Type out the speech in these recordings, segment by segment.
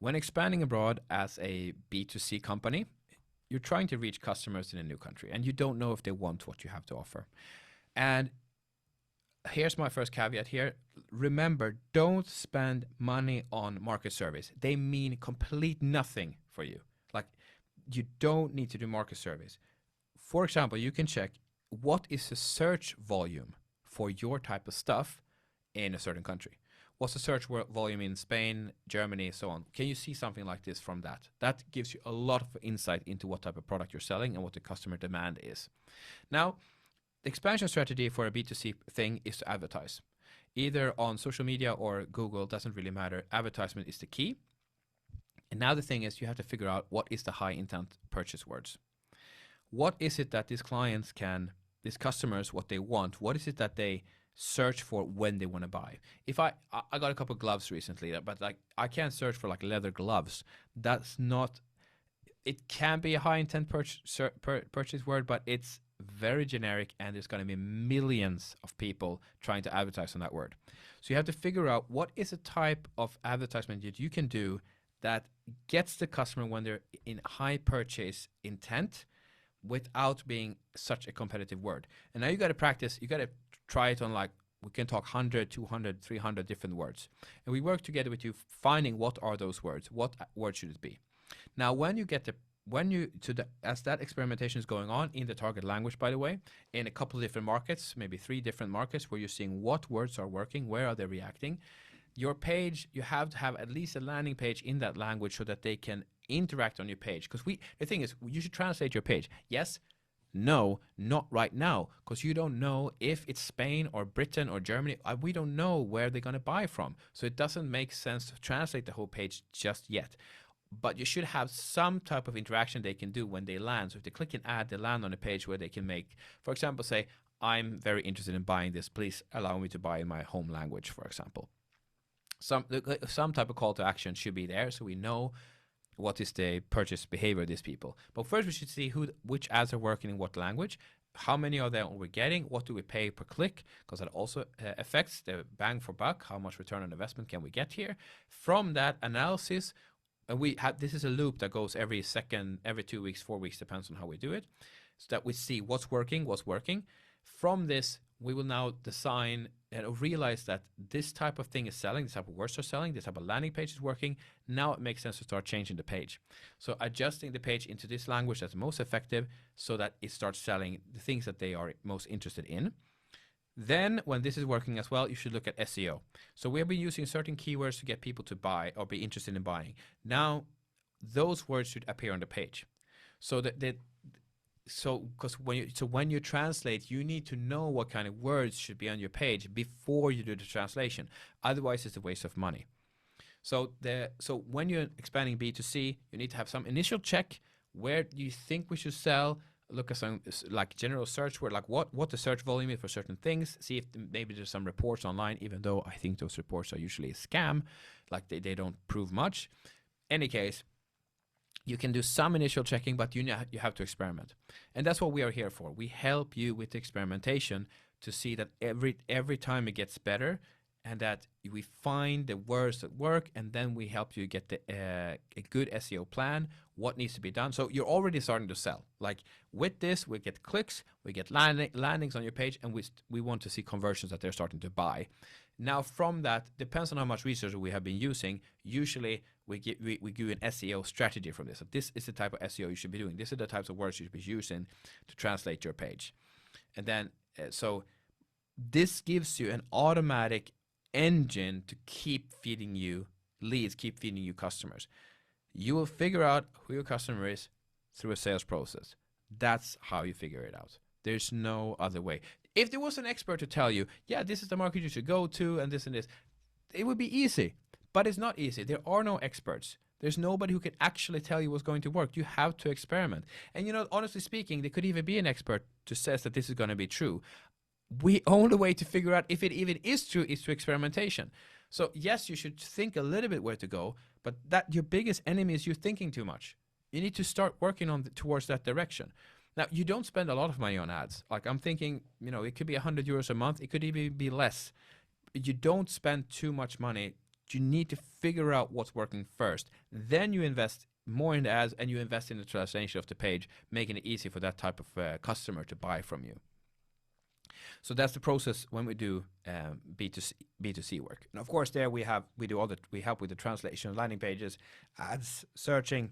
When expanding abroad as a B2C company, you're trying to reach customers in a new country and you don't know if they want what you have to offer. And here's my first caveat here. Remember, don't spend money on market surveys. They mean complete nothing for you. Like, you don't need to do market surveys. For example, you can check what is the search volume for your type of stuff in a certain country. What's the search volume in Spain, Germany, so on? Can you see something like this from that? That gives you a lot of insight into what type of product you're selling and what the customer demand is. Now, the expansion strategy for a B2C thing is to advertise. Either on social media or Google, doesn't really matter. Advertisement is the key. And now the thing is, you have to figure out what is the high intent purchase words. What is it that these clients these customers, what they want? What is it that they search for when they want to buy? If I got a couple of gloves recently, but like I can't search for like leather gloves. That's not, it can be a high intent purchase word, but it's very generic and there's going to be millions of people trying to advertise on that word. So you have to figure out what is a type of advertisement that you can do that gets the customer when they're in high purchase intent without being such a competitive word. And now you got to practice, you got to try it on, like, we can talk 100, 200, 300 different words. And we work together with you finding what are those words, what word should it be. Now, when you get as that experimentation is going on in the target language, by the way, in a couple of different markets, maybe 3 different markets where you're seeing what words are working, where are they reacting, your page, you have to have at least a landing page in that language so that they can interact on your page. Because the thing is, you should translate your page. Yes, no, not right now, because you don't know if it's Spain or Britain or Germany. We don't know where they're going to buy from. So it doesn't make sense to translate the whole page just yet. But you should have some type of interaction they can do when they land. So if they click an ad, they land on a page where they can make, for example, say, I'm very interested in buying this. Please allow me to buy in my home language, for example. Some type of call to action should be there so we know what is the purchase behavior of these people. But first we should see which ads are working in what language, how many are there we getting, what do we pay per click, because that also affects the bang for buck, how much return on investment can we get here. From that analysis, and this is a loop that goes every 2 weeks, 4 weeks, depends on how we do it, so that we see what's working. From this, we will now design and realize that this type of thing is selling, this type of words are selling, this type of landing page is working. Now it makes sense to start changing the page. So adjusting the page into this language that's most effective so that it starts selling the things that they are most interested in. Then when this is working as well, you should look at SEO. So we have been using certain keywords to get people to buy or be interested in buying. Now those words should appear on the page. When you translate, you need to know what kind of words should be on your page before you do the translation. Otherwise, it's a waste of money. So when you're expanding B2C, you need to have some initial check. Where do you think we should sell? Look at some like general search word, like what the search volume is for certain things. See if maybe there's some reports online, even though I think those reports are usually a scam, like they don't prove much. Any case, you can do some initial checking, but you have to experiment. And that's what we are here for. We help you with experimentation to see that every time it gets better and that we find the words that work, and then we help you get a good SEO plan, what needs to be done. So you're already starting to sell. Like with this, we get clicks, we get landings on your page, and we want to see conversions that they're starting to buy. Now from that, depends on how much research we have been using. Usually we give an SEO strategy from this. So this is the type of SEO you should be doing. This is the types of words you should be using to translate your page. And then, so this gives you an automatic engine to keep feeding you leads, keep feeding you customers. You will figure out who your customer is through a sales process. That's how you figure it out. There's no other way. If there was an expert to tell you, yeah, this is the market you should go to and this, it would be easy, but it's not easy. There are no experts. There's nobody who can actually tell you what's going to work. You have to experiment. And honestly speaking, there could even be an expert who says that this is going to be true. The only way to figure out if it even is true is through experimentation. So yes, you should think a little bit where to go, but that your biggest enemy is you thinking too much. You need to start working towards that direction. Now, you don't spend a lot of money on ads. Like I'm thinking, it could be €100 a month. It could even be less. You don't spend too much money you need to figure out what's working first. Then you invest more in the ads and you invest in the translation of the page, making it easy for that type of customer to buy from you. So that's the process when we do B2C work. And of course, there we help with the translation, landing pages, ads, searching,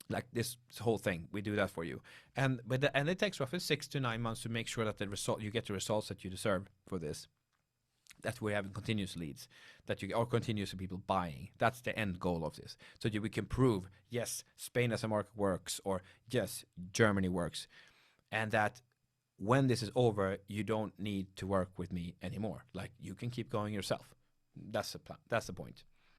like this whole thing. We do that for you. And it takes roughly 6 to 9 months to make sure that you get the results that you deserve for this. That we're having continuous leads, or continuous people buying. That's the end goal of this. So that we can prove, yes, Spain as a market works, or yes, Germany works. And that when this is over, you don't need to work with me anymore. Like, you can keep going yourself. That's the plan. That's the point.